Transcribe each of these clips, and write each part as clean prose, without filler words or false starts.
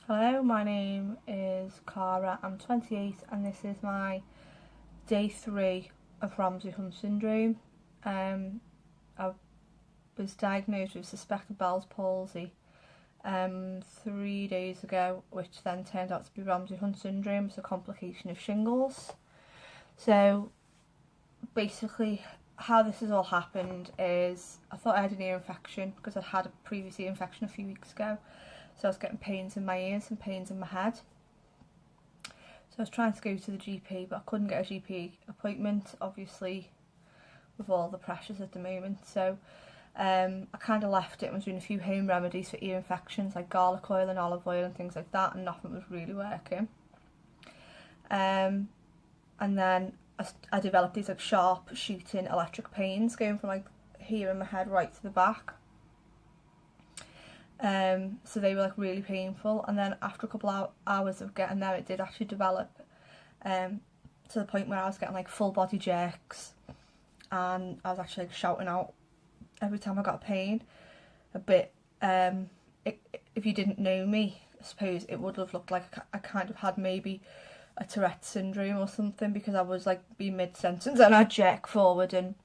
Hello, my name is Cara, I'm 28 and this is my day 3 of Ramsay-Hunt syndrome. I was diagnosed with suspected Bell's palsy 3 days ago, which then turned out to be Ramsay-Hunt syndrome. It's a complication of shingles. So basically how this has all happened is I thought I had an ear infection because I'd had a previous ear infection a few weeks ago. So I was getting pains in my ears and pains in my head. So I was trying to go to the GP, but I couldn't get a GP appointment, obviously, with all the pressures at the moment. So I kind of left it and was doing a few home remedies for ear infections, like garlic oil and olive oil and things like that, and nothing was really working. And then I developed these like sharp shooting electric pains going from like here in my head right to the back. So they were like really painful, and then after a couple of hours of getting there, it did actually develop to the point where I was getting like full body jerks, and I was actually like shouting out every time I got a pain. A bit if you didn't know me, I suppose it would have looked like I kind of had maybe a Tourette's syndrome or something, because I was like be mid-sentence and I'd jerk forward and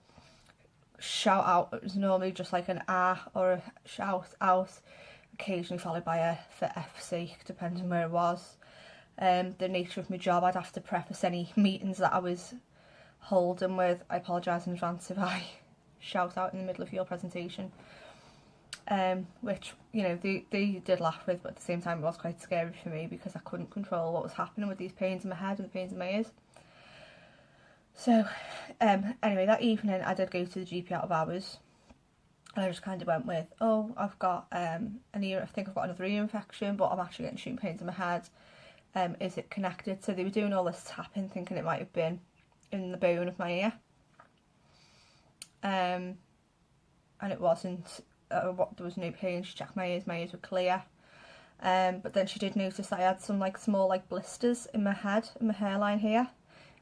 shout out. It was normally just like an ah or a shout out, occasionally followed by a for F's sake, depending where it was. The nature of my job, I'd have to preface any meetings that I was holding with, I apologise in advance if I shout out in the middle of your presentation. Which, you know, they did laugh with, but at the same time it was quite scary for me because I couldn't control what was happening with these pains in my head and the pains in my ears. So anyway, that evening I did go to the GP out of hours. I just kind of went with, oh, I've got I think I've got another ear infection, but I'm actually getting shooting pains in my head. Is it connected? So they were doing all this tapping, thinking it might have been in the bone of my ear. And it wasn't. There was no pain. She checked my ears were clear. But then she did notice that I had some like small like blisters in my head, in my hairline here,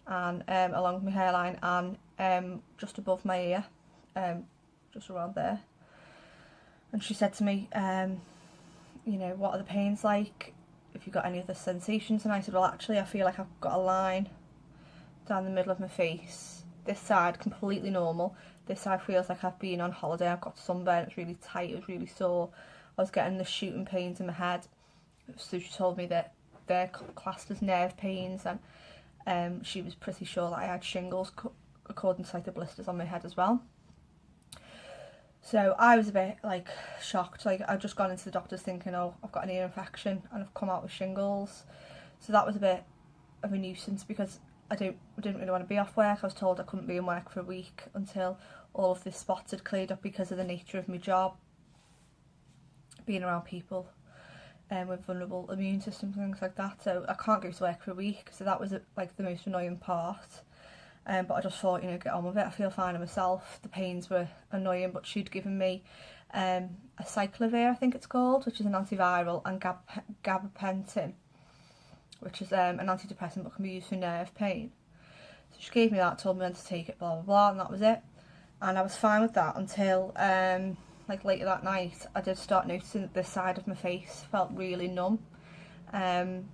and along my hairline, and just above my ear, just around there. And she said to me, you know, what are the pains like? If you've got any other sensations? And I said, well, actually, I feel like I've got a line down the middle of my face. This side completely normal. This side feels like I've been on holiday. I've got sunburn. It's really tight. It was really sore. I was getting the shooting pains in my head. So she told me that they're classed as nerve pains, and she was pretty sure that I had shingles according to like the blisters on my head as well. So I was a bit like shocked. Like I'd just gone into the doctors thinking, oh, I've got an ear infection and I've come out with shingles. So that was a bit of a nuisance because I didn't really want to be off work. I was told I couldn't be in work for a week until all of the spots had cleared up because of the nature of my job, being around people with vulnerable immune systems and things like that. So I can't go to work for a week. So that was like the most annoying part. But I just thought, you know, get on with it. I feel fine in myself. The pains were annoying, but she'd given me a Cyclovir, I think it's called, which is an antiviral, and gabapentin, which is an antidepressant but can be used for nerve pain. So she gave me that, told me when to take it, blah, blah, blah, and that was it. And I was fine with that until, like, later that night, I did start noticing that this side of my face felt really numb. The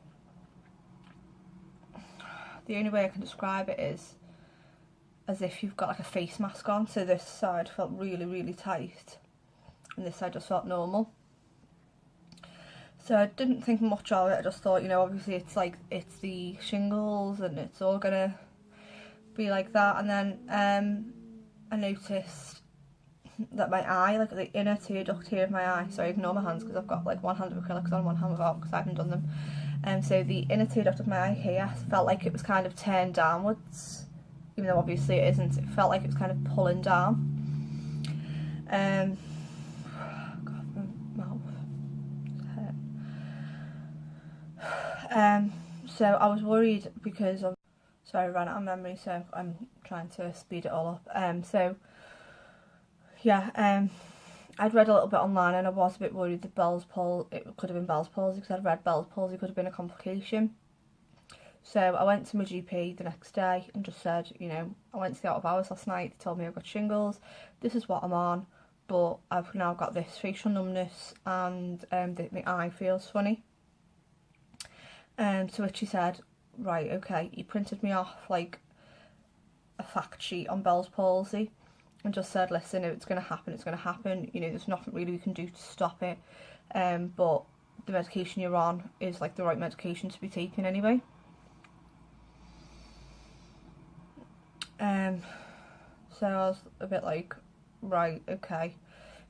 only way I can describe it is as if you've got like a face mask on. So this side felt really, really tight, and this side just felt normal. So I didn't think much of it. I just thought, you know, obviously it's like, it's the shingles and it's all gonna be like that. And then I noticed that my eye, like the inner tear duct here of my eye, sorry, ignore my hands because I've got like one hand of acrylics on, one hand without because I haven't done them. So the inner tear duct of my eye here felt like it was kind of turned downwards, even though obviously it isn't. It felt like it was kind of pulling down. God, my mouth. So I was worried because of, sorry, I ran out of memory, so I'm trying to speed it all up. So yeah, I'd read a little bit online and I was a bit worried that it could have been Bell's palsy, because I'd read Bell's palsy could have been a complication. So I went to my GP the next day and just said, you know, I went to the out of hours last night, they told me I've got shingles, this is what I'm on, but I've now got this facial numbness and my eye feels funny. To which he said, right, okay, he printed me off like a fact sheet on Bell's palsy and just said, listen, if it's going to happen, it's going to happen. You know, there's nothing really we can do to stop it. But the medication you're on is like the right medication to be taken anyway. So I was a bit like, right, okay.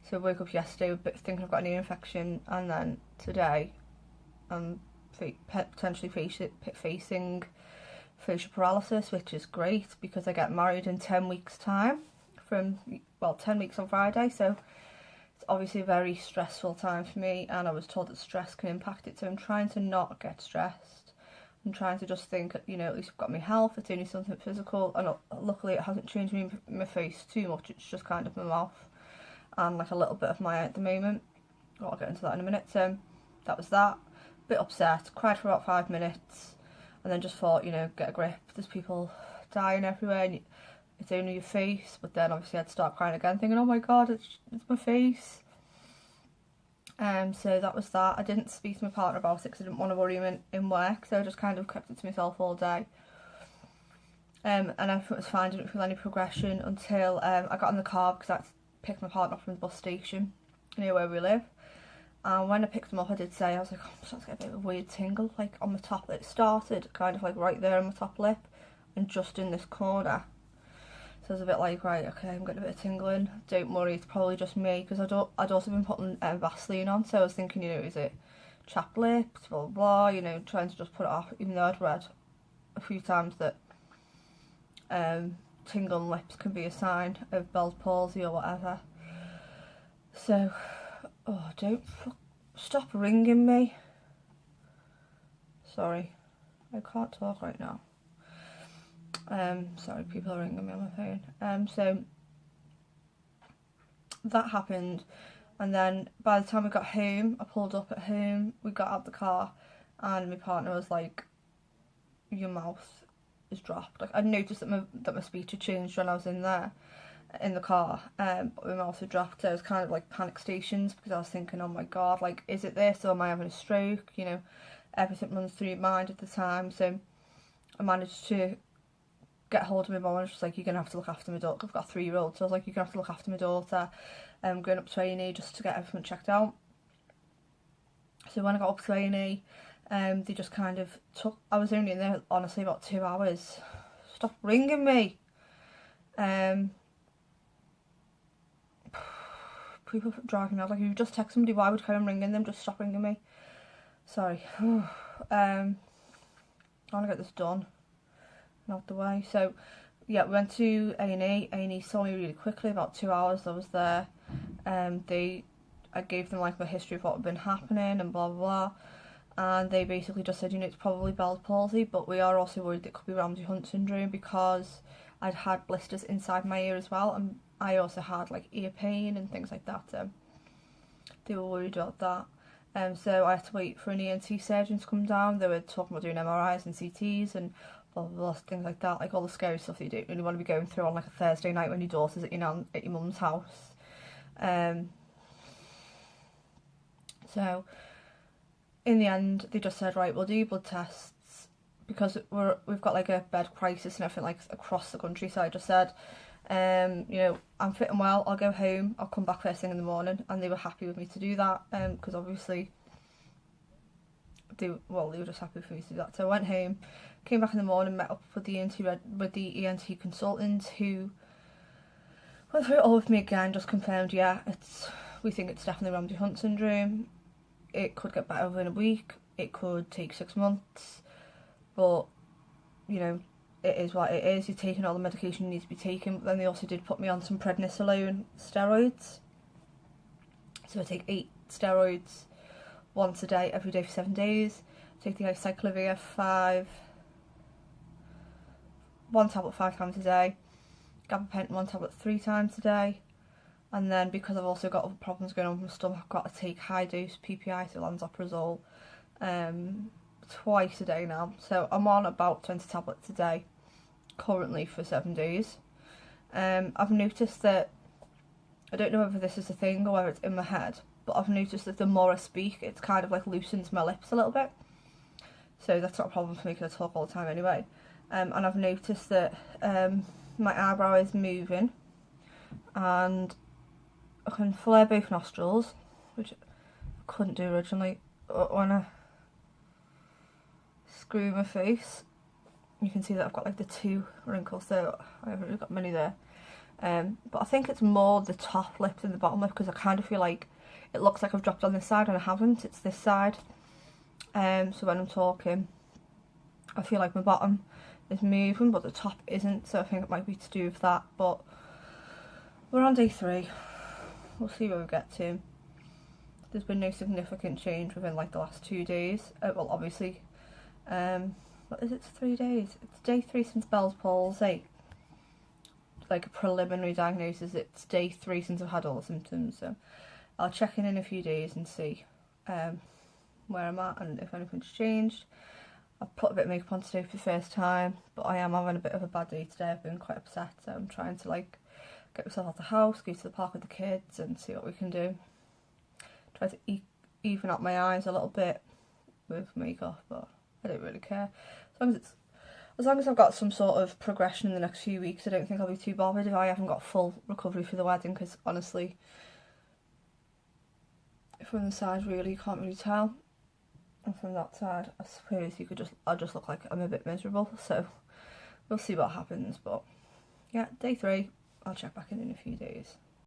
So I woke up yesterday thinking I've got an ear infection, and then today I'm potentially facing facial paralysis, which is great because I get married in 10 weeks time from, well, 10 weeks on Friday, so it's obviously a very stressful time for me, and I was told that stress can impact it, so I'm trying to not get stressed. I'm trying to just think, you know, at least I've got my health, it's only something physical, and luckily it hasn't changed my face too much, it's just kind of my mouth and like a little bit of my eye at the moment. Well, I'll get into that in a minute. So that was that. Bit upset, cried for about 5 minutes, and then just thought, you know, get a grip, there's people dying everywhere and it's only your face. But then obviously I'd start crying again thinking, oh my god, it's my face. So that was that. I didn't speak to my partner about it because I didn't want to worry him in work, so I just kind of kept it to myself all day. And everything was fine, didn't feel any progression until I got in the car because I had to pick my partner up from the bus station near where we live. And when I picked them up, I did say, I was like, oh, I'm starting to get a bit of a weird tingle, like on the top. It started kind of like right there on my top lip and just in this corner. So I was a bit like, right, okay, I'm getting a bit of tingling. Don't worry, it's probably just me, because I'd also been putting Vaseline on, so I was thinking, you know, is it chapped lips, blah, blah, blah, you know, trying to just put it off, even though I'd read a few times that tingling lips can be a sign of Bell's palsy or whatever. So, oh, stop ringing me. Sorry, I can't talk right now. Sorry, people are ringing me on my phone. So that happened, and then by the time we got home, I pulled up at home, we got out the car, and my partner was like, your mouth is dropped. Like, I'd noticed that my speech had changed when I was in the car, but my mouth had dropped, so it was kind of like panic stations, because I was thinking, oh my god, like, is it this, or am I having a stroke? You know, everything runs through your mind at the time. So I managed to get hold of my mum, and I was just like, you're going to have to look after my daughter. I've got a 3-year-old, so I was like, you're going to have to look after my daughter. Going up to A&E just to get everything checked out. So when I got up to A&E, they just kind of took, I was only in there, honestly, about 2 hours. Stop ringing me. People dragging me out, like, if you just text somebody, why would you carry on ringing them? Just stop ringing me. Sorry. I want to get this done and out the way. So yeah, we went to A&E. A&E saw me really quickly, about 2 hours I was there. I gave them like my history of what had been happening and blah blah blah, and they basically just said, you know, it's probably Bell's palsy, but we are also worried it could be Ramsay-Hunt syndrome, because I'd had blisters inside my ear as well, and I also had like ear pain and things like that. So they were worried about that. So I had to wait for an ENT surgeon to come down. They were talking about doing MRIs and CTs and blah blah blah, things like that, like all the scary stuff that you don't really want to be going through on like a Thursday night when your daughter's at your mum's house. So in the end, they just said, right, we'll do blood tests, because we've got like a bed crisis and everything like across the country. So I just said, you know, I'm fit and well, I'll go home, I'll come back first thing in the morning, and they were happy with me to do that, because obviously they were just happy for me to do that. So I went home, came back in the morning, met up with the ENT consultant, who went through it all with me again, just confirmed, yeah, we think it's definitely Ramsay-Hunt syndrome. It could get better within a week, it could take 6 months, but, you know, it is what it is. You're taking all the medication you need to be taking. But then they also did put me on some prednisolone steroids. So I take 8 steroids once a day, every day for 7 days. I take the acyclovir 1 tablet 5 times a day. Gabapentin 1 tablet 3 times a day. And then, because I've also got other problems going on with my stomach, I've got to take high dose PPI, so lansoprazole, twice a day now. So I'm on about 20 tablets a day currently for 7 days. I've noticed that, I don't know whether this is a thing or whether it's in my head, but I've noticed that the more I speak, it's kind of like loosens my lips a little bit. so that's not a problem for me because I talk all the time anyway. And I've noticed that my eyebrow is moving, and I can flare both nostrils, which I couldn't do originally. When I screw my face, you can see that I've got like the 2 wrinkles there. I haven't really got many there. But I think it's more the top lip than the bottom lip, because I kind of feel like it looks like I've dropped on this side and I haven't. It's this side. So when I'm talking, I feel like my bottom is moving but the top isn't, so I think it might be to do with that. But we're on day 3. We'll see where we get to. There's been no significant change within like the last 2 days. Well, obviously, what is it, 3 days? It's day 3 since Bell's palsy. Like a preliminary diagnosis, it's day 3 since I've had all the symptoms, so I'll check in a few days and see where I'm at and if anything's changed. I've put a bit of makeup on today for the first time, but I am having a bit of a bad day today. I've been quite upset, so I'm trying to like get myself out of the house, go to the park with the kids and see what we can do. Try to even out my eyes a little bit with makeup, but I don't really care. As long as I've got some sort of progression in the next few weeks, I don't think I'll be too bothered if I haven't got full recovery for the wedding, because honestly, from the side really you can't really tell, and from that side I suppose I'll just look like I'm a bit miserable, so we'll see what happens. But yeah, day 3, I'll check back in a few days.